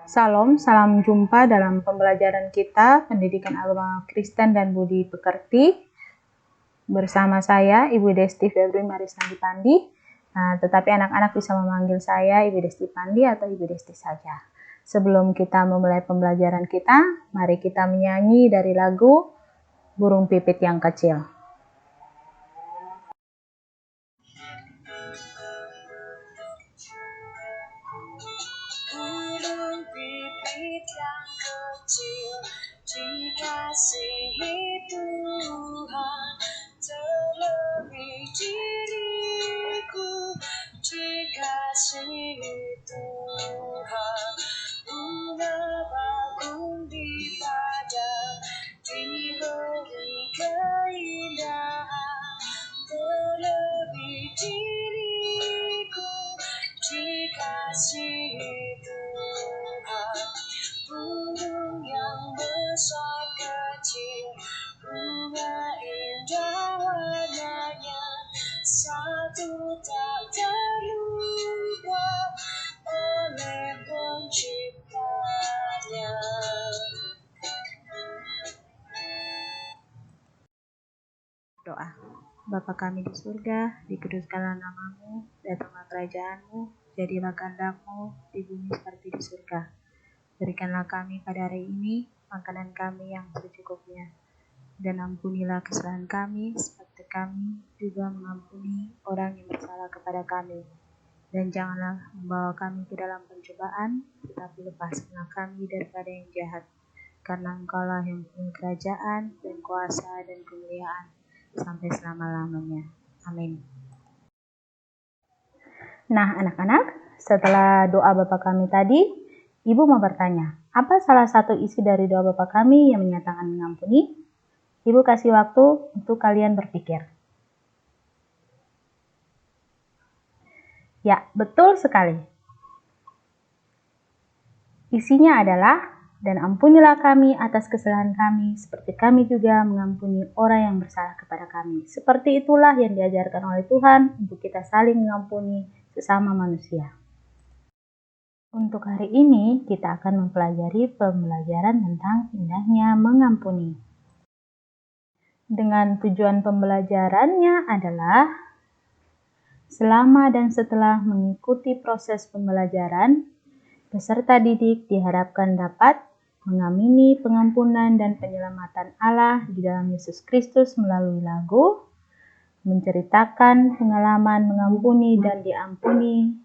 Salam, salam jumpa dalam pembelajaran kita Pendidikan Agama Kristen dan Budi Pekerti bersama saya Ibu Desti Febri Marisandi Pandi. Tetapi anak-anak bisa memanggil saya Ibu Desti Pandi atau Ibu Desti saja. Sebelum kita memulai pembelajaran kita, mari kita menyanyi dari lagu Burung Pipit yang Kecil. Burung pipit yang kecil, dikasihi Tuhan, terlebih diriku, dikasihi Tuhan. Bunga bakung di padang, diberi keindahan, terlebih diriku, dikasihi Tuhan. Burung yang besar kecil, bunga indah warnanya, satu tak terlupa oleh penciptanya. Doa. Bapa kami di surga, dikuduskanlah namamu, datanglah kerajaanmu, jadilah kehendakmu di bumi seperti di surga. Berikanlah kami pada hari ini makanan kami yang secukupnya, dan ampunilah kesalahan kami seperti kami juga mengampuni orang yang bersalah kepada kami. Dan janganlah membawa kami ke dalam pencobaan, tetapi lepaskanlah kami daripada yang jahat. Karena Engkaulah yang punya kerajaan dan kuasa dan kemuliaan sampai selama-lamanya. Amin. Nah, anak-anak, setelah doa Bapa kami tadi, Ibu mau bertanya, apa salah satu isi dari doa Bapa kami yang menyatakan mengampuni? Ibu kasih waktu untuk kalian berpikir. Ya, betul sekali. Isinya adalah, dan ampunilah kami atas kesalahan kami, seperti kami juga mengampuni orang yang bersalah kepada kami. Seperti itulah yang diajarkan oleh Tuhan untuk kita saling mengampuni sesama manusia. Untuk hari ini, kita akan mempelajari pembelajaran tentang indahnya mengampuni. Dengan tujuan pembelajarannya adalah, selama dan setelah mengikuti proses pembelajaran, peserta didik diharapkan dapat mengamini pengampunan dan penyelamatan Allah di dalam Yesus Kristus melalui lagu, menceritakan pengalaman mengampuni dan diampuni,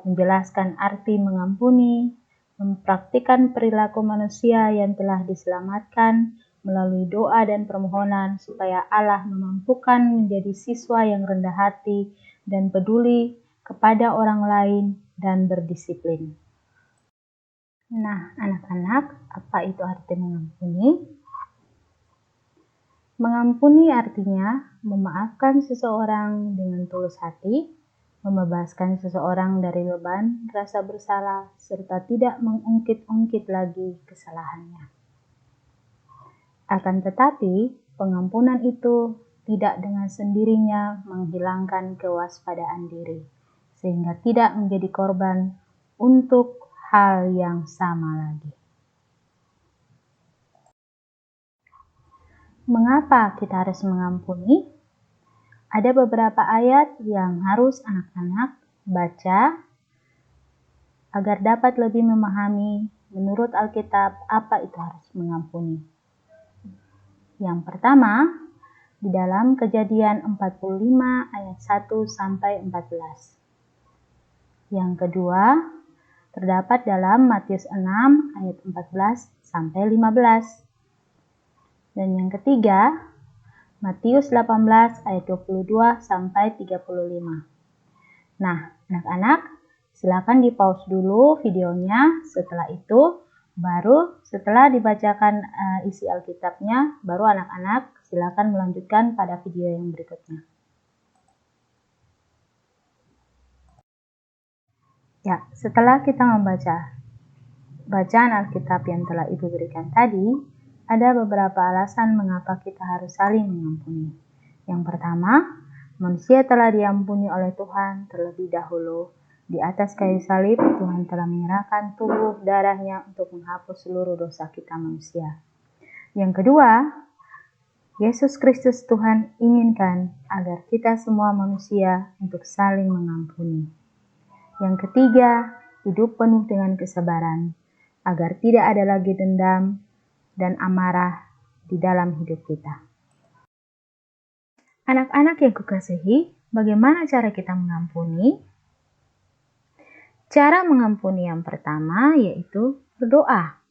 menjelaskan arti mengampuni, mempraktikkan perilaku manusia yang telah diselamatkan melalui doa dan permohonan supaya Allah memampukan menjadi siswa yang rendah hati dan peduli kepada orang lain dan berdisiplin. Nah, anak-anak, apa itu arti mengampuni? Mengampuni artinya memaafkan seseorang dengan tulus hati, membebaskan seseorang dari beban rasa bersalah, serta tidak mengungkit-ungkit lagi kesalahannya. Akan tetapi, pengampunan itu tidak dengan sendirinya menghilangkan kewaspadaan diri, sehingga tidak menjadi korban untuk hal yang sama lagi. Mengapa kita harus mengampuni? Ada beberapa ayat yang harus anak-anak baca agar dapat lebih memahami menurut Alkitab apa itu harus mengampuni. Yang pertama, di dalam Kejadian 45 ayat 1 sampai 14. Yang kedua, terdapat dalam Matius 6 ayat 14 sampai 15. Dan yang ketiga, Matius 18 ayat 22 sampai 35. Nah, anak-anak, silakan di-pause dulu videonya. Setelah itu, baru setelah dibacakan isi Alkitabnya, baru anak-anak silakan melanjutkan pada video yang berikutnya. Ya, setelah kita membaca bacaan Alkitab yang telah Ibu berikan tadi, ada beberapa alasan mengapa kita harus saling mengampuni. Yang pertama, manusia telah diampuni oleh Tuhan terlebih dahulu Di atas kayu salib, Tuhan telah menyerahkan tubuh darahnya untuk menghapus seluruh dosa kita manusia. Yang kedua, Yesus Kristus Tuhan inginkan agar kita semua manusia untuk saling mengampuni. Yang ketiga, hidup penuh dengan kesabaran, agar tidak ada lagi dendam dan amarah di dalam hidup kita. Anak-anak yang kukasihi, bagaimana cara kita mengampuni? Cara mengampuni yang pertama yaitu berdoa.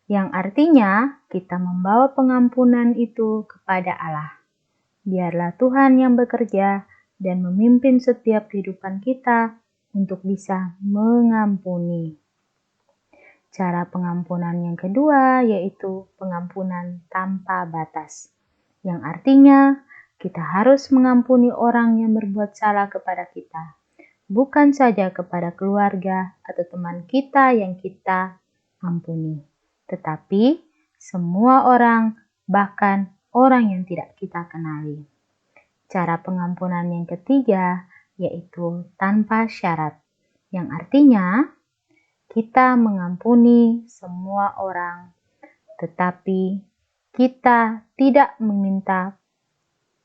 Yang artinya kita membawa pengampunan itu kepada Allah. Biarlah Tuhan yang bekerja dan memimpin setiap kehidupan kita untuk bisa mengampuni. Cara pengampunan yang kedua yaitu pengampunan tanpa batas. Yang artinya kita harus mengampuni orang yang berbuat salah kepada kita. Bukan saja kepada keluarga atau teman kita yang kita ampuni, tetapi semua orang, bahkan orang yang tidak kita kenali. Cara pengampunan yang ketiga yaitu tanpa syarat, yang artinya kita mengampuni semua orang, tetapi kita tidak meminta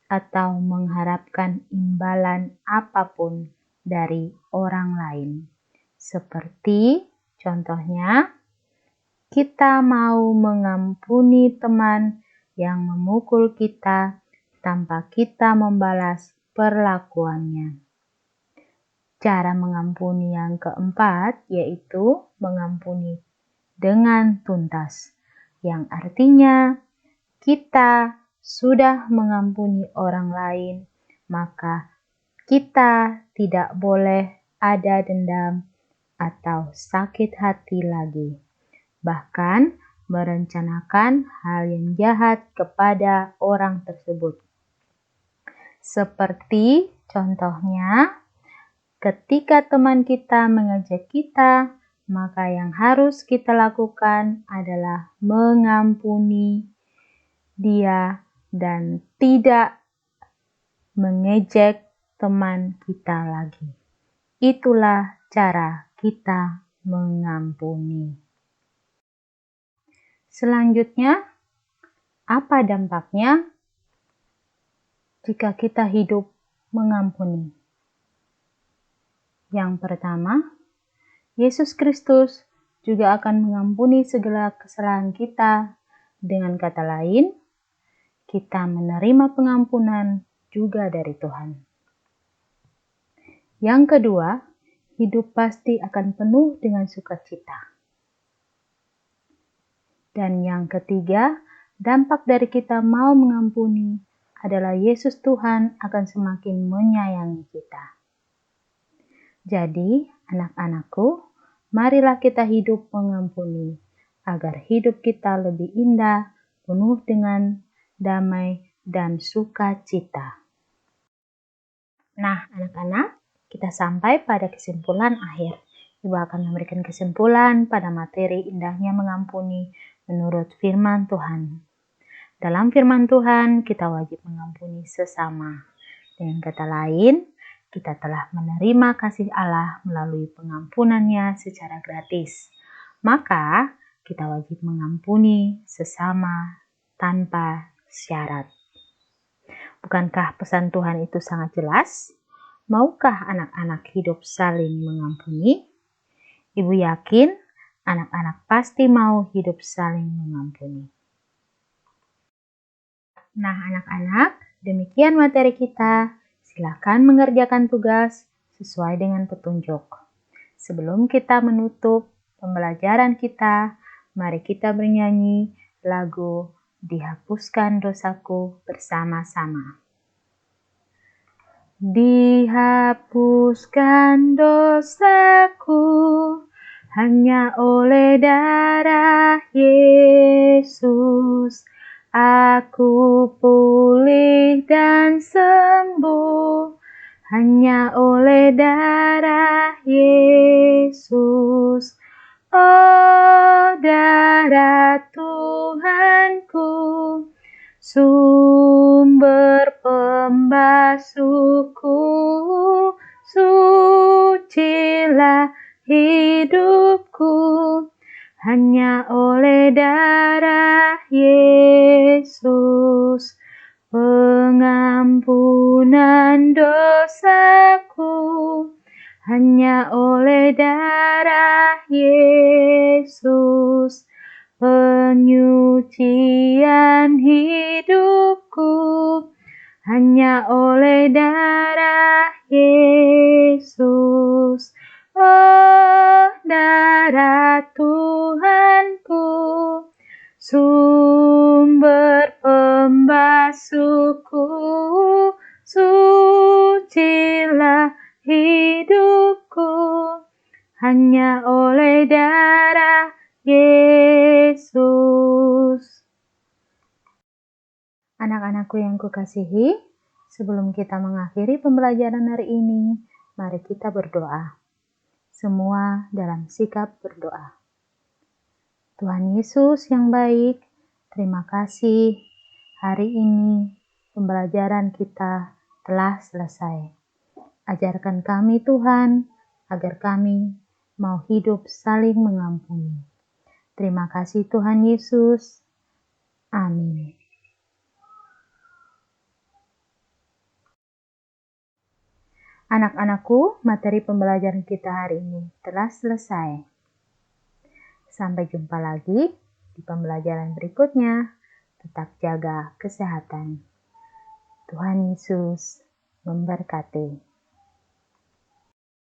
atau mengharapkan imbalan apapun dari orang lain. Seperti contohnya, kita mau mengampuni teman yang memukul kita tanpa kita membalas perlakuannya. Cara mengampuni yang keempat yaitu mengampuni dengan tuntas, yang artinya kita sudah mengampuni orang lain, maka kita tidak boleh ada dendam atau sakit hati lagi. Bahkan merencanakan hal yang jahat kepada orang tersebut. Seperti contohnya, ketika teman kita mengejek kita, maka yang harus kita lakukan adalah mengampuni dia dan tidak mengejek teman kita lagi. Itulah cara kita mengampuni. Selanjutnya, apa dampaknya jika kita hidup mengampuni? Yang pertama, Yesus Kristus juga akan mengampuni segala kesalahan kita. Dengan kata lain, kita menerima pengampunan juga dari Tuhan. Yang kedua, hidup pasti akan penuh dengan sukacita. Dan yang ketiga, dampak dari kita mau mengampuni adalah Yesus Tuhan akan semakin menyayangi kita. Jadi, anak-anakku, marilah kita hidup mengampuni, agar hidup kita lebih indah, penuh dengan damai dan sukacita. Nah, anak-anak, kita sampai pada kesimpulan akhir. Ibu akan memberikan kesimpulan pada materi indahnya mengampuni menurut firman Tuhan. Dalam firman Tuhan, kita wajib mengampuni sesama. Dengan kata lain, kita telah menerima kasih Allah melalui pengampunannya secara gratis. Maka, kita wajib mengampuni sesama tanpa syarat. Bukankah pesan Tuhan itu sangat jelas? Maukah anak-anak hidup saling mengampuni? Ibu yakin anak-anak pasti mau hidup saling mengampuni. Nah, anak-anak, demikian materi kita. Silakan mengerjakan tugas sesuai dengan petunjuk. Sebelum kita menutup pembelajaran kita, mari kita bernyanyi lagu Dihapuskan Dosaku bersama-sama. Dihapuskan dosaku hanya oleh darah Yesus. Aku pulih dan sembuh hanya oleh darah Yesus. Oh, darah Tuhanku, sumber pembasuhku, sucilah hidupku, hanya oleh darah Yesus, pengampunan dosaku, hanya oleh darah Yesus, penyucian hidupku, hanya oleh darah Yesus. Oh, darah Tuhanku, sumber pembasuhku, sucilah hidupku, hanya oleh darah Yesus. Anak-anakku yang kukasihi, sebelum kita mengakhiri pembelajaran hari ini, mari kita berdoa. Semua dalam sikap berdoa. Tuhan Yesus yang baik, terima kasih hari ini pembelajaran kita telah selesai. Ajarkan kami Tuhan, agar kami mau hidup saling mengampuni. Terima kasih Tuhan Yesus. Amin. Anak-anakku, materi pembelajaran kita hari ini telah selesai. Sampai jumpa lagi di pembelajaran berikutnya. Tetap jaga kesehatan. Tuhan Yesus memberkati.